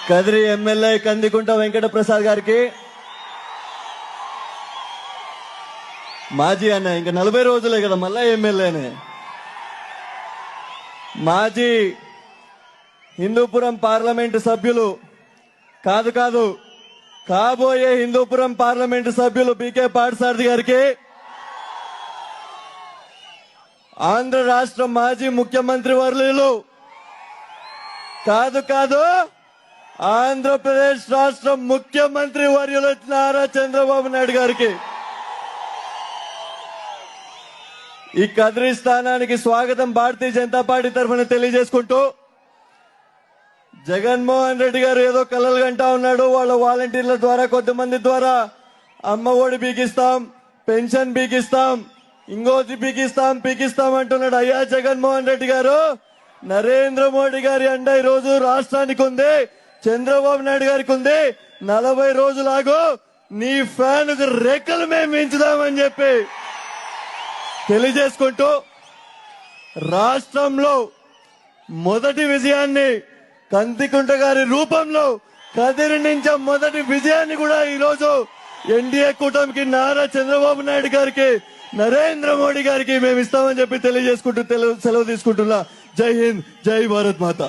Kadiri MLA Kandikunta Venkata Prasad గారికి, మాజీ అన్న ఇంకా 40 రోజులే కదా మళ్ళా ఎమ్మెల్యేనే, మాజీ హిందూపురం పార్లమెంటు సభ్యులు కాదు కాబోయే హిందూపురం పార్లమెంటు సభ్యులు బీకే పాఠసారథి గారికి, ఆంధ్ర రాష్ట్ర మాజీ ముఖ్యమంత్రి వర్యులు కాదు ఆంధ్రప్రదేశ్ రాష్ట్ర ముఖ్యమంత్రి వర్యులు నారా చంద్రబాబు నాయుడు గారికి ఈ కదిరి స్థానానికి స్వాగతం భారతీయ జనతా పార్టీ తరఫున తెలియజేసుకుంటూ, జగన్మోహన్ రెడ్డి గారు ఏదో కలలు గంటా ఉన్నాడు. వాళ్ళ వాలంటీర్ల ద్వారా కొంతమంది ద్వారా అమ్మ ఒడి బీకిస్తాం, పెన్షన్ బీకిస్తాం, ఇంకోటి పీకిస్తాం అంటున్నాడు. అయ్యా జగన్మోహన్ రెడ్డి గారు, నరేంద్ర మోడీ గారి అండ ఈ రోజు రాష్ట్రానికి ఉంది, చంద్రబాబు నాయుడు గారికి ఉంది. 40 రోజులాగు నీ ఫ్యాన్ రెక్కలు మేము పెంచుదామని చెప్పి తెలియజేసుకుంటూ, రాష్ట్రంలో మొదటి విజయాన్ని కందికుంట గారి రూపంలో కదిరి నుంచి మొదటి విజయాన్ని కూడా ఈరోజు ఎన్డీఏ కూటమికి నారా చంద్రబాబు నాయుడు గారికి, నరేంద్ర మోడీ గారికి మేము ఇస్తామని చెప్పి తెలియజేసుకుంటూ సెలవు తీసుకుంటున్నా. జై హింద్, జై భారత్ మాత.